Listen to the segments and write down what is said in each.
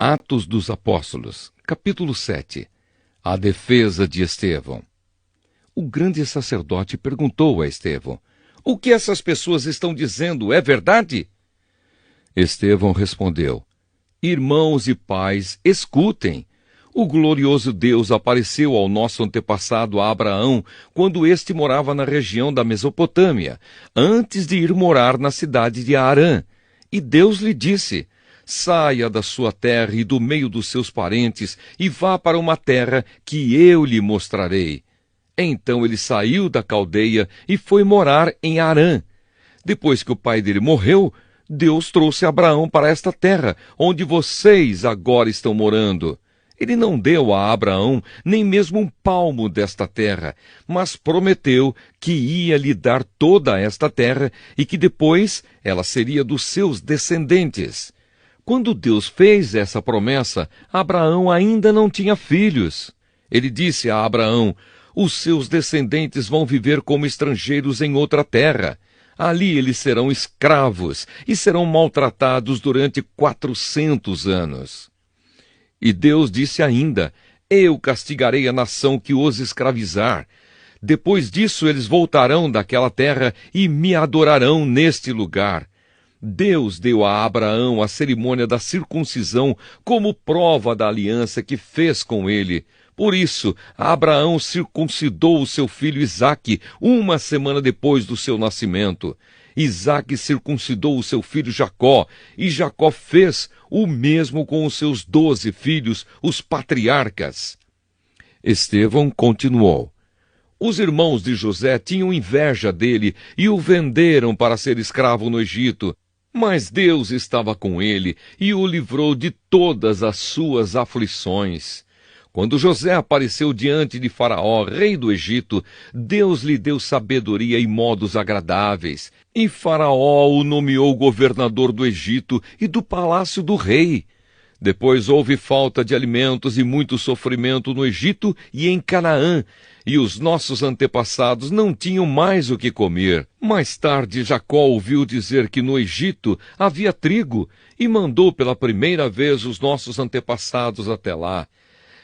Atos dos Apóstolos, capítulo 7. A defesa de Estevão. O grande sacerdote perguntou a Estevão: "O que essas pessoas estão dizendo é verdade?" Estevão respondeu: "Irmãos e pais, escutem. O glorioso Deus apareceu ao nosso antepassado Abraão quando este morava na região da Mesopotâmia, antes de ir morar na cidade de Harã. E Deus lhe disse: saia da sua terra e do meio dos seus parentes e vá para uma terra que eu lhe mostrarei. Então ele saiu da Caldeia e foi morar em Harã. Depois que o pai dele morreu, Deus trouxe Abraão para esta terra, onde vocês agora estão morando. Ele não deu a Abraão nem mesmo um palmo desta terra, mas prometeu que ia lhe dar toda esta terra e que depois ela seria dos seus descendentes. Quando Deus fez essa promessa, Abraão ainda não tinha filhos. Ele disse a Abraão: os seus descendentes vão viver como estrangeiros em outra terra. Ali eles serão escravos e serão maltratados durante 400 anos. E Deus disse ainda: eu castigarei a nação que os escravizar. Depois disso eles voltarão daquela terra e me adorarão neste lugar. Deus deu a Abraão a cerimônia da circuncisão como prova da aliança que fez com ele. Por isso, Abraão circuncidou o seu filho Isaque 1 semana depois do seu nascimento. Isaque circuncidou o seu filho Jacó, e Jacó fez o mesmo com os seus 12 filhos, os patriarcas. Estevão continuou: os irmãos de José tinham inveja dele e o venderam para ser escravo no Egito. Mas Deus estava com ele e o livrou de todas as suas aflições. Quando José apareceu diante de Faraó, rei do Egito, Deus lhe deu sabedoria e modos agradáveis. E Faraó o nomeou governador do Egito e do palácio do rei. Depois houve falta de alimentos e muito sofrimento no Egito e em Canaã, e os nossos antepassados não tinham mais o que comer. Mais tarde Jacó ouviu dizer que no Egito havia trigo, e mandou pela primeira vez os nossos antepassados até lá.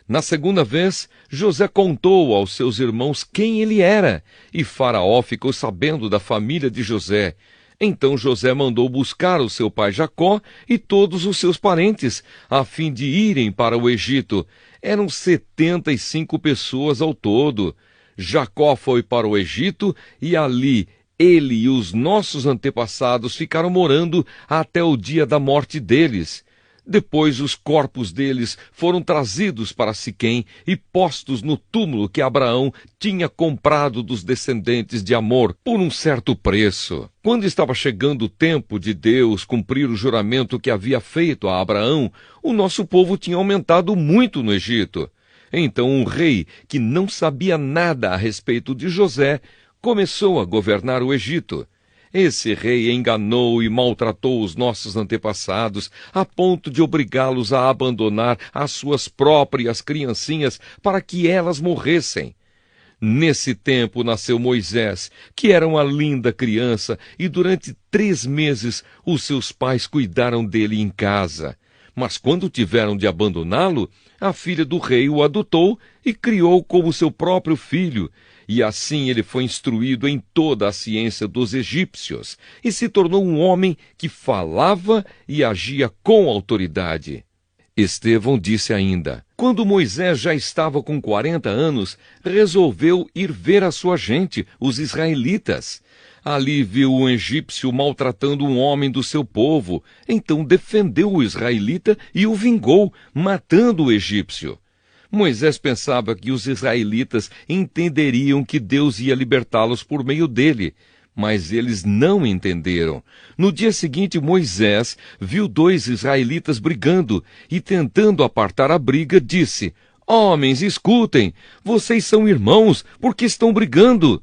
Na segunda vez, José contou aos seus irmãos quem ele era, e Faraó ficou sabendo da família de José. Então José mandou buscar o seu pai Jacó e todos os seus parentes, a fim de irem para o Egito. Eram 75 pessoas ao todo. Jacó foi para o Egito e ali ele e os nossos antepassados ficaram morando até o dia da morte deles. Depois os corpos deles foram trazidos para Siquém e postos no túmulo que Abraão tinha comprado dos descendentes de Amor por um certo preço. Quando estava chegando o tempo de Deus cumprir o juramento que havia feito a Abraão, o nosso povo tinha aumentado muito no Egito. Então um rei que não sabia nada a respeito de José começou a governar o Egito. Esse rei enganou e maltratou os nossos antepassados, a ponto de obrigá-los a abandonar as suas próprias criancinhas para que elas morressem. Nesse tempo nasceu Moisés, que era uma linda criança, e durante 3 meses os seus pais cuidaram dele em casa. Mas quando tiveram de abandoná-lo, a filha do rei o adotou e criou como seu próprio filho. E assim ele foi instruído em toda a ciência dos egípcios e se tornou um homem que falava e agia com autoridade. Estevão disse ainda: quando Moisés já estava com 40 anos, resolveu ir ver a sua gente, os israelitas. Ali viu um egípcio maltratando um homem do seu povo. Então defendeu o israelita e o vingou, matando o egípcio. Moisés pensava que os israelitas entenderiam que Deus ia libertá-los por meio dele, mas eles não entenderam. No dia seguinte, Moisés viu 2 israelitas brigando e, tentando apartar a briga, disse: homens, escutem, vocês são irmãos, porque estão brigando?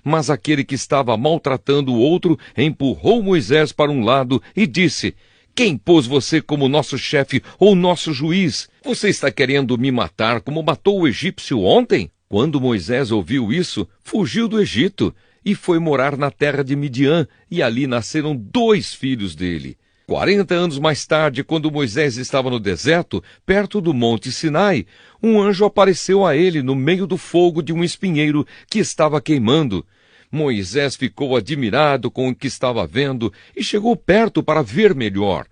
Mas aquele que estava maltratando o outro empurrou Moisés para um lado e disse: quem pôs você como nosso chefe ou nosso juiz? Você está querendo me matar como matou o egípcio ontem? Quando Moisés ouviu isso, fugiu do Egito e foi morar na terra de Midian, e ali nasceram 2 filhos dele. 40 anos mais tarde, quando Moisés estava no deserto, perto do Monte Sinai, um anjo apareceu a ele no meio do fogo de um espinheiro que estava queimando. Moisés ficou admirado com o que estava vendo e chegou perto para ver melhor.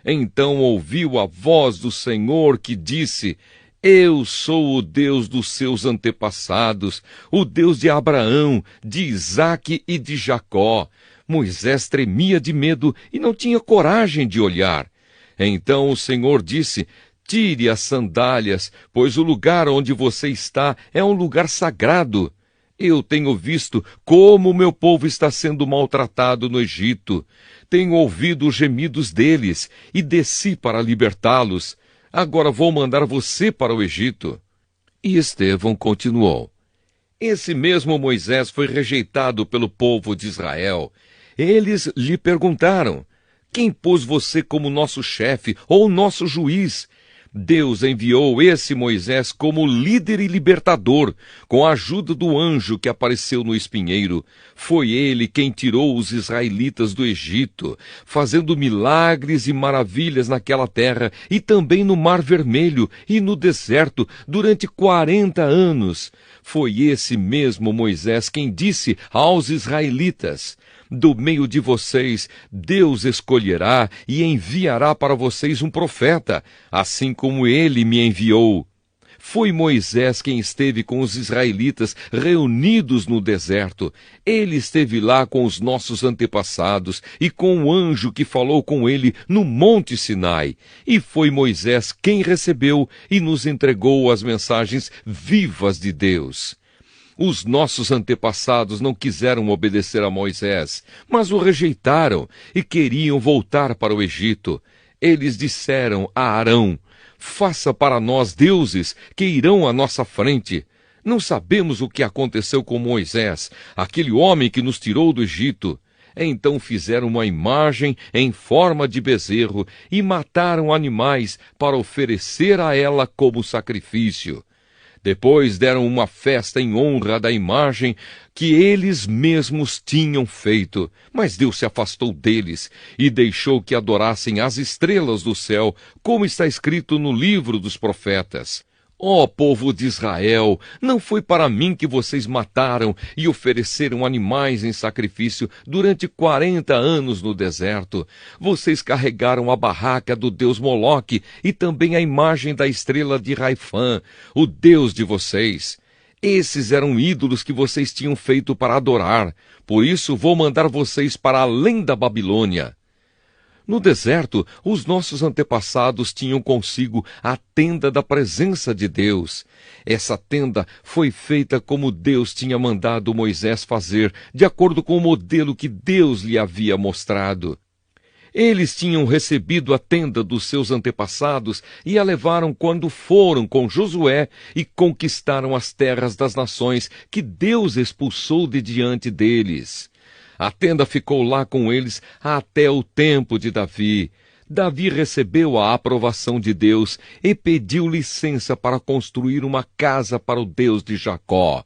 Então ouviu a voz do Senhor que disse: Eu sou o Deus dos seus antepassados, o Deus de Abraão, de Isaque e de Jacó. Moisés tremia de medo e não tinha coragem de olhar. Então o Senhor disse: Tire as sandálias, pois o lugar onde você está é um lugar sagrado. Eu tenho visto como o meu povo está sendo maltratado no Egito. Tenho ouvido os gemidos deles e desci para libertá-los. Agora vou mandar você para o Egito. E Estevão continuou: Esse mesmo Moisés foi rejeitado pelo povo de Israel. Eles lhe perguntaram: Quem pôs você como nosso chefe ou nosso juiz? Deus enviou esse Moisés como líder e libertador, com a ajuda do anjo que apareceu no espinheiro. Foi ele quem tirou os israelitas do Egito, fazendo milagres e maravilhas naquela terra e também no Mar Vermelho e no deserto durante 40 anos. Foi esse mesmo Moisés quem disse aos israelitas: Do meio de vocês, Deus escolherá e enviará para vocês um profeta, assim como ele me enviou. Foi Moisés quem esteve com os israelitas reunidos no deserto. Ele esteve lá com os nossos antepassados e com o anjo que falou com ele no Monte Sinai. E foi Moisés quem recebeu e nos entregou as mensagens vivas de Deus. Os nossos antepassados não quiseram obedecer a Moisés, mas o rejeitaram e queriam voltar para o Egito. Eles disseram a Arão: Faça para nós deuses que irão à nossa frente. Não sabemos o que aconteceu com Moisés, aquele homem que nos tirou do Egito. Então fizeram uma imagem em forma de bezerro e mataram animais para oferecer a ela como sacrifício. Depois deram uma festa em honra da imagem que eles mesmos tinham feito. Mas Deus se afastou deles e deixou que adorassem as estrelas do céu, como está escrito no livro dos profetas. Ó povo de Israel, não foi para mim que vocês mataram e ofereceram animais em sacrifício durante 40 anos no deserto. Vocês carregaram a barraca do deus Moloque e também a imagem da estrela de Raifã, o deus de vocês. Esses eram ídolos que vocês tinham feito para adorar. Por isso vou mandar vocês para além da Babilônia. No deserto, os nossos antepassados tinham consigo a tenda da presença de Deus. Essa tenda foi feita como Deus tinha mandado Moisés fazer, de acordo com o modelo que Deus lhe havia mostrado. Eles tinham recebido a tenda dos seus antepassados e a levaram quando foram com Josué e conquistaram as terras das nações que Deus expulsou de diante deles. A tenda ficou lá com eles até o tempo de Davi. Davi recebeu a aprovação de Deus e pediu licença para construir uma casa para o Deus de Jacó.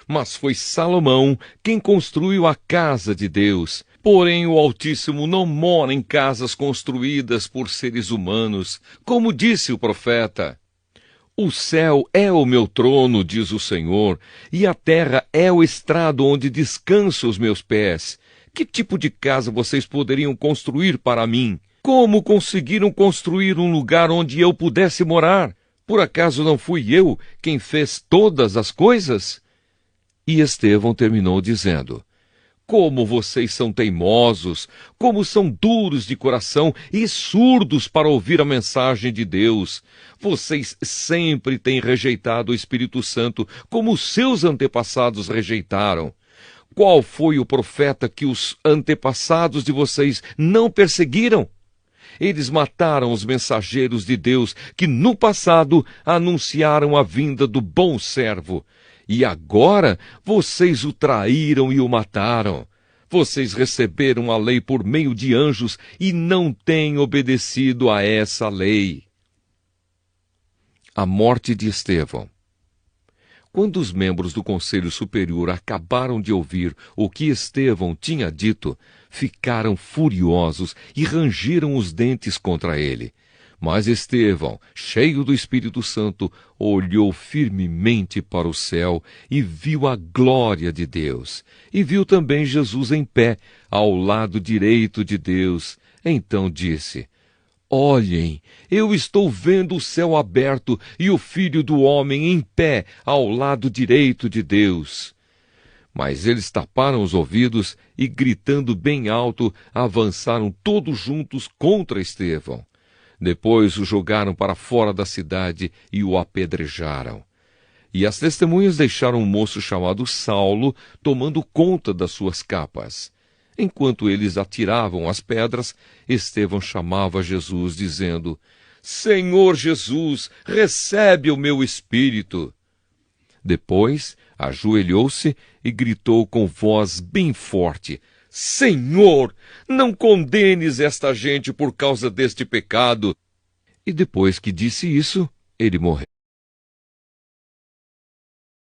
Mas foi Salomão quem construiu a casa de Deus. Porém, o Altíssimo não mora em casas construídas por seres humanos, como disse o profeta. O céu é o meu trono, diz o Senhor, e a terra é o estrado onde descansam os meus pés. Que tipo de casa vocês poderiam construir para mim? Como conseguiram construir um lugar onde eu pudesse morar? Por acaso não fui eu quem fez todas as coisas? E Estevão terminou dizendo: Como vocês são teimosos, como são duros de coração e surdos para ouvir a mensagem de Deus. Vocês sempre têm rejeitado o Espírito Santo, como seus antepassados rejeitaram. Qual foi o profeta que os antepassados de vocês não perseguiram? Eles mataram os mensageiros de Deus que no passado anunciaram a vinda do bom servo. E agora vocês o traíram e o mataram. Vocês receberam a lei por meio de anjos e não têm obedecido a essa lei. A morte de Estevão. Quando os membros do Conselho Superior acabaram de ouvir o que Estevão tinha dito, ficaram furiosos e rangeram os dentes contra ele. Mas Estevão, cheio do Espírito Santo, olhou firmemente para o céu e viu a glória de Deus. E viu também Jesus em pé, ao lado direito de Deus. Então disse: Olhem, eu estou vendo o céu aberto e o Filho do Homem em pé, ao lado direito de Deus. Mas eles taparam os ouvidos e, gritando bem alto, avançaram todos juntos contra Estevão. Depois o jogaram para fora da cidade e o apedrejaram. E as testemunhas deixaram um moço chamado Saulo tomando conta das suas capas. Enquanto eles atiravam as pedras, Estevão chamava Jesus, dizendo: Senhor Jesus, recebe o meu espírito. Depois ajoelhou-se e gritou com voz bem forte: Senhor, não condenes esta gente por causa deste pecado. E depois que disse isso, ele morreu.